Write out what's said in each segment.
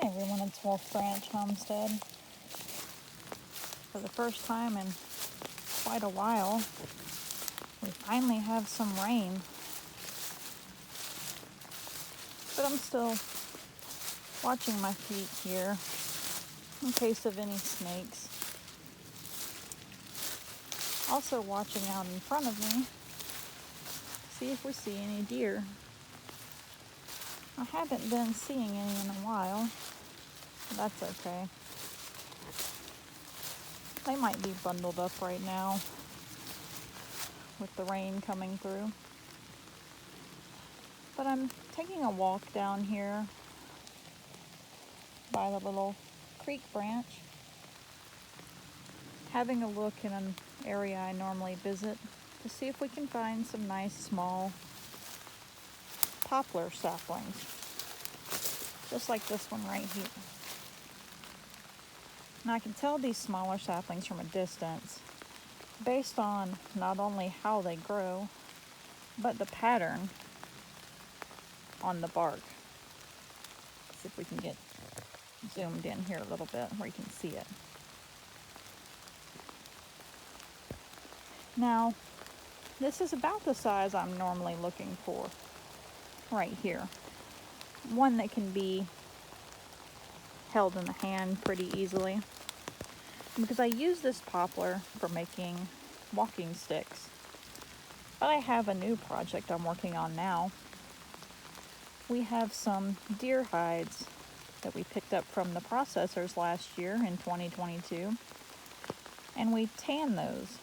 Hi everyone, it's Wolf Branch Homestead. For the first time in quite a while, we finally have some rain. But I'm still watching my feet here in case of any snakes. Also watching out in front of me to see if we see any deer. I haven't been seeing any in a while, but that's okay. They might be bundled up right now with the rain coming through. But I'm taking a walk down here by the little creek branch, having a look in an area I normally visit to see if we can find some nice small poplar saplings, just like this one right here. And I can tell these smaller saplings from a distance based on not only how they grow, but the pattern on the bark. Let's see if we can get zoomed in here a little bit where you can see it. Now, this is about the size I'm normally looking for right here. One that can be held in the hand pretty easily. Because I use this poplar for making walking sticks. But I have a new project I'm working on now. We have some deer hides that we picked up from the processors last year in 2022. And we tan those.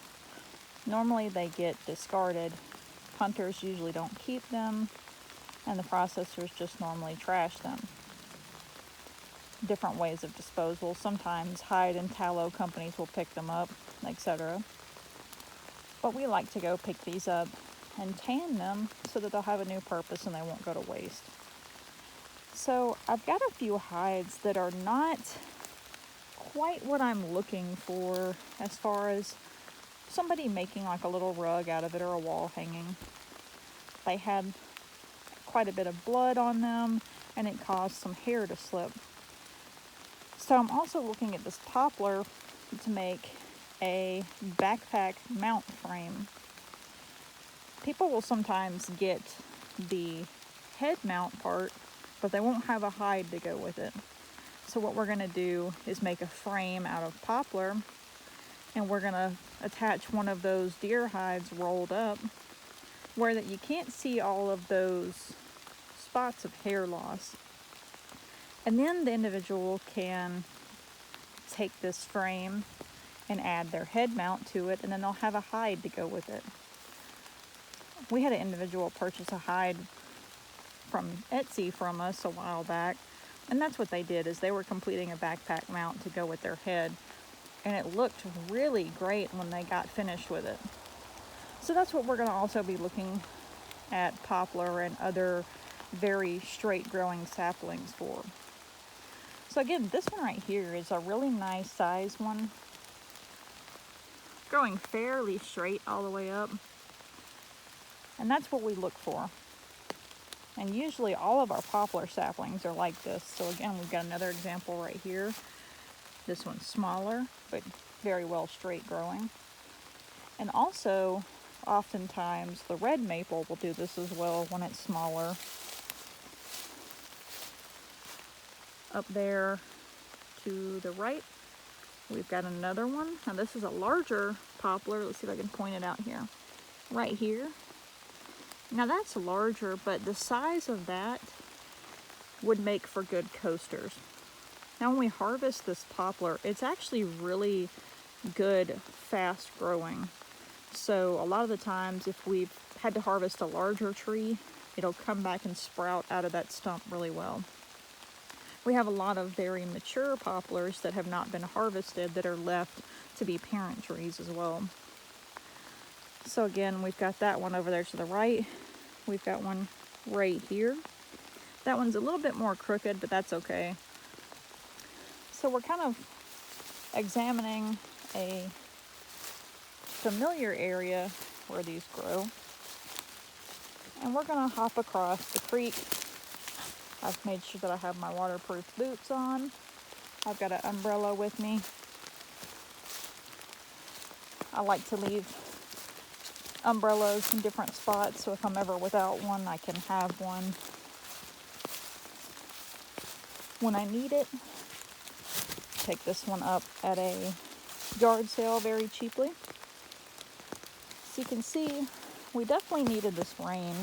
Normally they get discarded. Hunters usually don't keep them, and the processors just normally trash them. Different ways of disposal. Sometimes hide and tallow companies will pick them up, etc. But we like to go pick these up and tan them so that they'll have a new purpose and they won't go to waste. So I've got a few hides that are not quite what I'm looking for as far as somebody making like a little rug out of it or a wall hanging. They had quite a bit of blood on them and it caused some hair to slip. So I'm also looking at this poplar to make a backpack mount frame. People will sometimes get the head mount part, but they won't have a hide to go with it. So what we're going to do is make a frame out of poplar, and we're going to attach one of those deer hides rolled up where that you can't see all of those spots of hair loss. And then the individual can take this frame and add their head mount to it, and then they'll have a hide to go with it. We had an individual purchase a hide from Etsy from us a while back, and that's what they did, is they were completing a backpack mount to go with their head, and it looked really great when they got finished with it. So that's what we're going to also be looking at poplar and other very straight growing saplings for. So again, this one right here is a really nice size one, growing fairly straight all the way up, and that's what we look for. And usually all of our poplar saplings are like this. So again, we've got another example right here. This one's smaller, but very well straight growing. And also, oftentimes, the red maple will do this as well when it's smaller. Up there to the right, we've got another one. Now this is a larger poplar. Let's see if I can point it out here. Right here. Now that's larger, but the size of that would make for good coasters. Now when we harvest this poplar, it's actually really good, fast growing. So a lot of the times if we've had to harvest a larger tree, it'll come back and sprout out of that stump really well. We have a lot of very mature poplars that have not been harvested that are left to be parent trees as well. So again, we've got that one over there to the right. We've got one right here. That one's a little bit more crooked, but that's okay. So we're kind of examining a familiar area where these grow. And we're going to hop across the creek I've made sure that I have my waterproof boots on. I've got an umbrella with me. I like to leave umbrellas in different spots, so if I'm ever without one, I can have one when I need it. Pick this one up at a yard sale very cheaply. So you can see, we definitely needed this rain.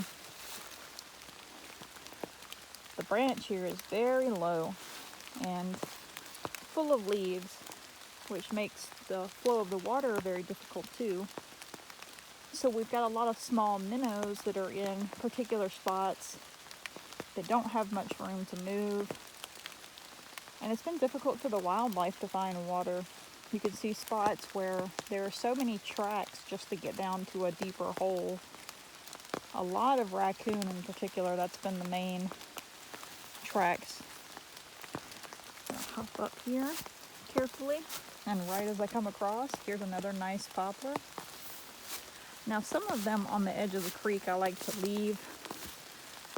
The branch here is very low and full of leaves, which makes the flow of the water very difficult too. So we've got a lot of small minnows that are in particular spots. They don't have much room to move. And it's been difficult for the wildlife to find water. You can see spots where there are so many tracks just to get down to a deeper hole. A lot of raccoon in particular, that's been the main tracks. I'm gonna hop up here carefully, and right as I come across, here's another nice poplar. Now some of them on the edge of the creek I like to leave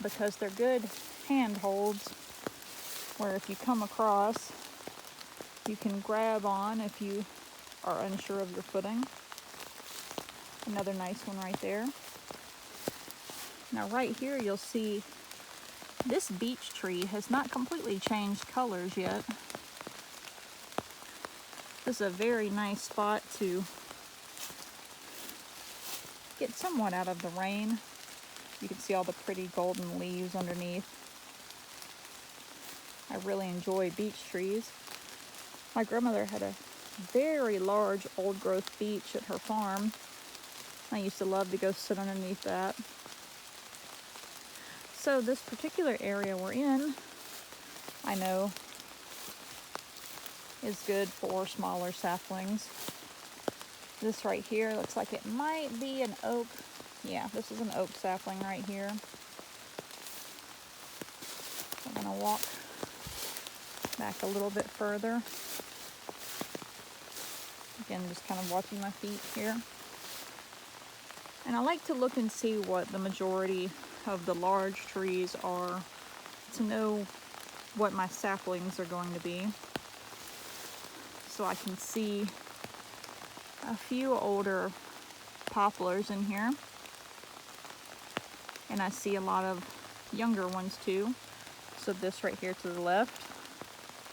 because they're good handholds where if you come across, you can grab on if you are unsure of your footing. Another nice one right there. Now right here you'll see this beech tree has not completely changed colors yet. This is a very nice spot to get somewhat out of the rain. You can see all the pretty golden leaves underneath. I really enjoy beech trees. My grandmother had a very large old growth beech at her farm. I used to love to go sit underneath that. So this particular area we're in, I know, is good for smaller saplings. This right here looks like it might be an oak. Yeah, this is an oak sapling right here. I'm gonna walk back a little bit further. Again, just kind of watching my feet here. And I like to look and see what the majority of the large trees are to know what my saplings are going to be. So I can see a few older poplars in here. And I see a lot of younger ones too. So this right here to the left,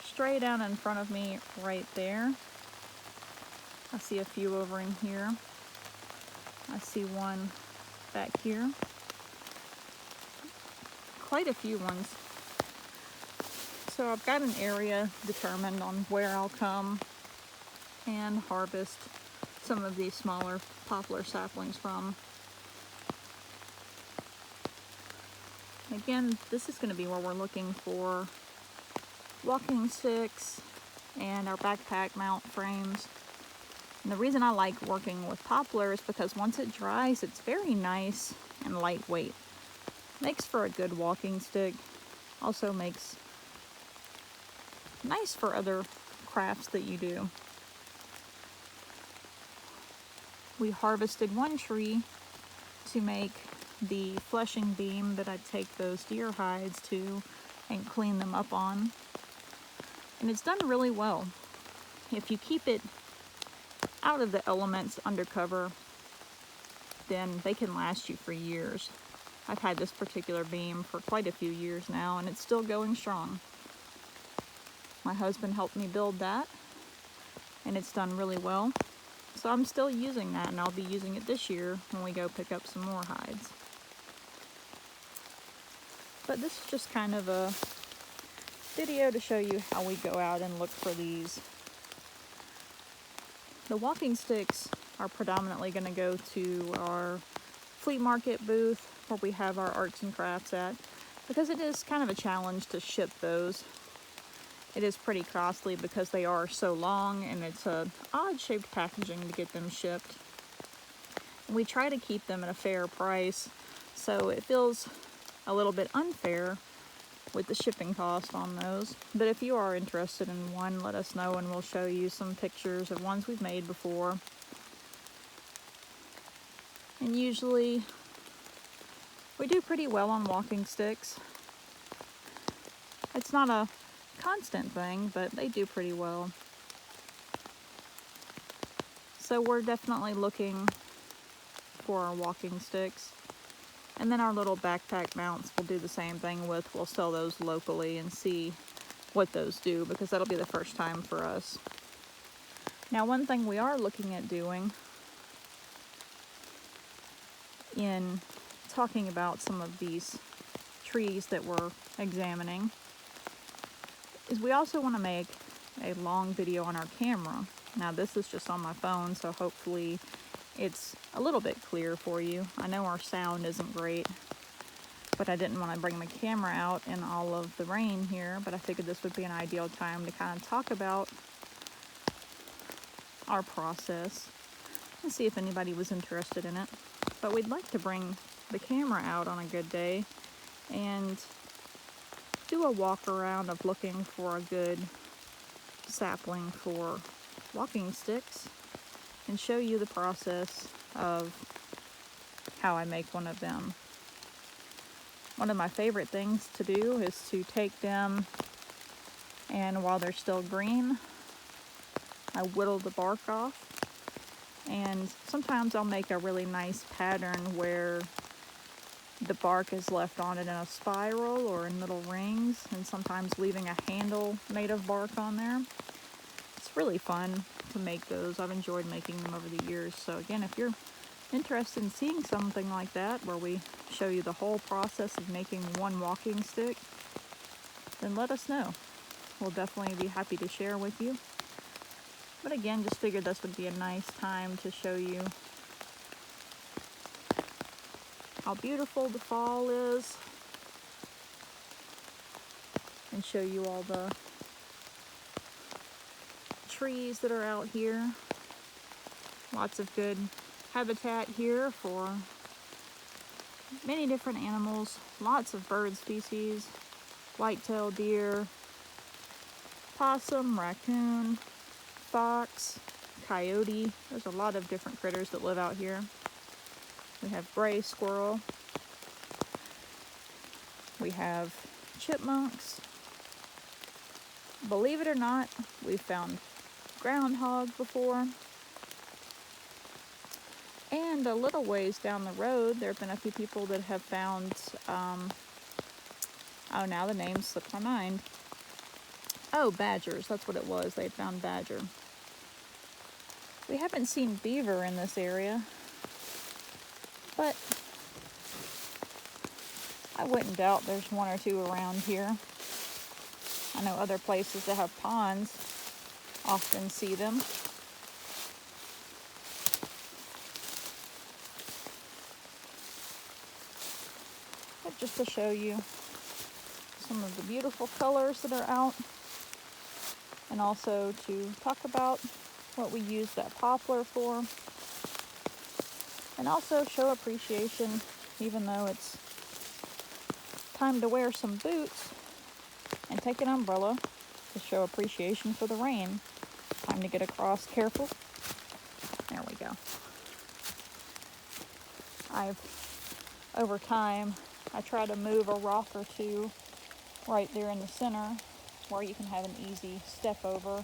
straight down in front of me right there. I see a few over in here. I see one back here. Quite a few ones. So I've got an area determined on where I'll come and harvest some of these smaller poplar saplings from. Again, this is going to be where we're looking for walking sticks and our backpack mount frames. And the reason I like working with poplar is because once it dries, it's very nice and lightweight. Makes for a good walking stick. Also makes nice for other crafts that you do. We harvested one tree to make the fleshing beam that I'd take those deer hides to and clean them up on. And it's done really well. If you keep it out of the elements undercover, then they can last you for years. I've had this particular beam for quite a few years now, and it's still going strong. My husband helped me build that, and it's done really well. So I'm still using that, and I'll be using it this year when we go pick up some more hides. But this is just kind of a video to show you how we go out and look for these. The walking sticks are predominantly going to go to our flea market booth where we have our arts and crafts at, because it is kind of a challenge to ship those. It is pretty costly because they are so long, and it's a odd shaped packaging to get them shipped. And we try to keep them at a fair price, so it feels a little bit unfair with the shipping cost on those. But if you are interested in one, let us know and we'll show you some pictures of ones we've made before. And usually we do pretty well on walking sticks. It's not a constant thing, but they do pretty well. So we're definitely looking for our walking sticks. And then our little backpack mounts we'll do the same thing with. We'll sell those locally and see what those do, because that'll be the first time for us. Now, one thing we are looking at doing in talking about some of these trees that we're examining is we also want to make a long video on our camera. Now, this is just on my phone, so hopefully it's a little bit clear for you. I know our sound isn't great, but I didn't want to bring my camera out in all of the rain here, but I figured this would be an ideal time to kind of talk about our process and see if anybody was interested in it. But we'd like to bring the camera out on a good day and do a walk around of looking for a good sapling for walking sticks and show you the process of how I make one of them. One of my favorite things to do is to take them, and while they're still green, I whittle the bark off, and sometimes I'll make a really nice pattern where the bark is left on it in a spiral or in little rings, and sometimes leaving a handle made of bark on there. It's really fun to make those. I've enjoyed making them over the years. So again, if you're interested in seeing something like that where we show you the whole process of making one walking stick, then let us know. We'll definitely be happy to share with you. But again, just figured this would be a nice time to show you how beautiful the fall is and show you all the trees that are out here. Lots of good habitat here for many different animals, lots of bird species, white-tailed deer, possum, raccoon, fox, coyote. There's a lot of different critters that live out here. We have gray squirrel. We have chipmunks. Believe it or not, we've found groundhog before. And a little ways down the road, there have been a few people that have found, oh, now the name slipped my mind. Oh, badgers, that's what it was. They found badger. We haven't seen beaver in this area, but I wouldn't doubt there's one or two around here. I know other places that have ponds often see them. But just to show you some of the beautiful colors that are out, and also to talk about what we use that poplar for, and also show appreciation, even though it's time to wear some boots and take an umbrella, to show appreciation for the rain. Time to get across careful. There we go. Over time, I try to move a rock or two right there in the center where you can have an easy step over.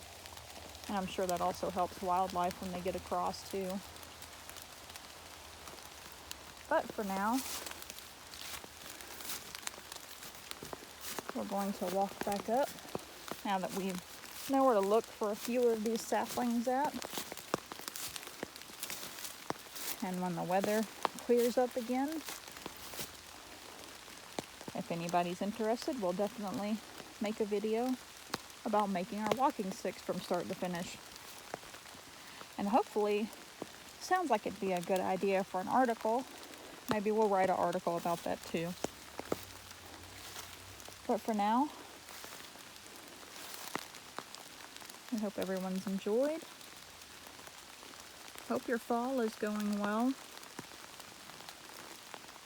And I'm sure that also helps wildlife when they get across too. But for now, we're going to walk back up now that we know where to look for a few of these saplings at. And when the weather clears up again, if anybody's interested, we'll definitely make a video about making our walking sticks from start to finish. And hopefully, sounds like it'd be a good idea for an article. Maybe we'll write an article about that too. But for now, I hope everyone's enjoyed. Hope your fall is going well.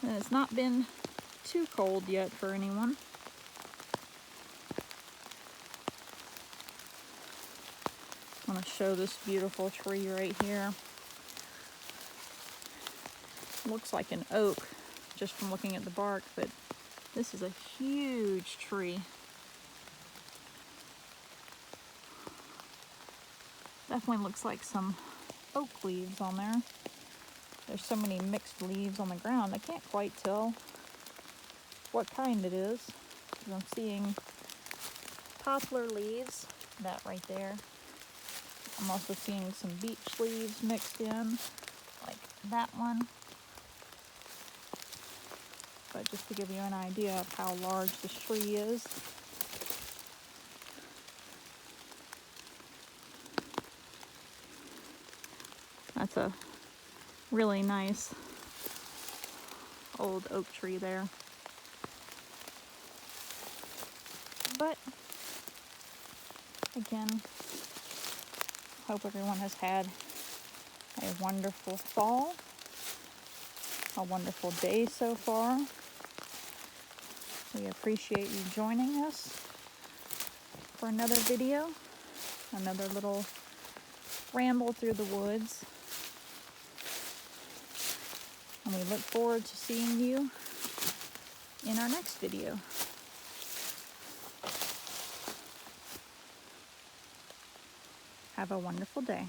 And it's not been too cold yet for anyone. I want to show this beautiful tree right here. Looks like an oak just from looking at the bark, but this is a huge tree. Definitely looks like some oak leaves on there. There's so many mixed leaves on the ground, I can't quite tell what kind it is. I'm seeing poplar leaves, that right there. I'm also seeing some beech leaves mixed in, like that one. But just to give you an idea of how large this tree is. That's a really nice old oak tree there. But again, hope everyone has had a wonderful fall, a wonderful day so far. We appreciate you joining us for another video, another little ramble through the woods. And we look forward to seeing you in our next video. Have a wonderful day.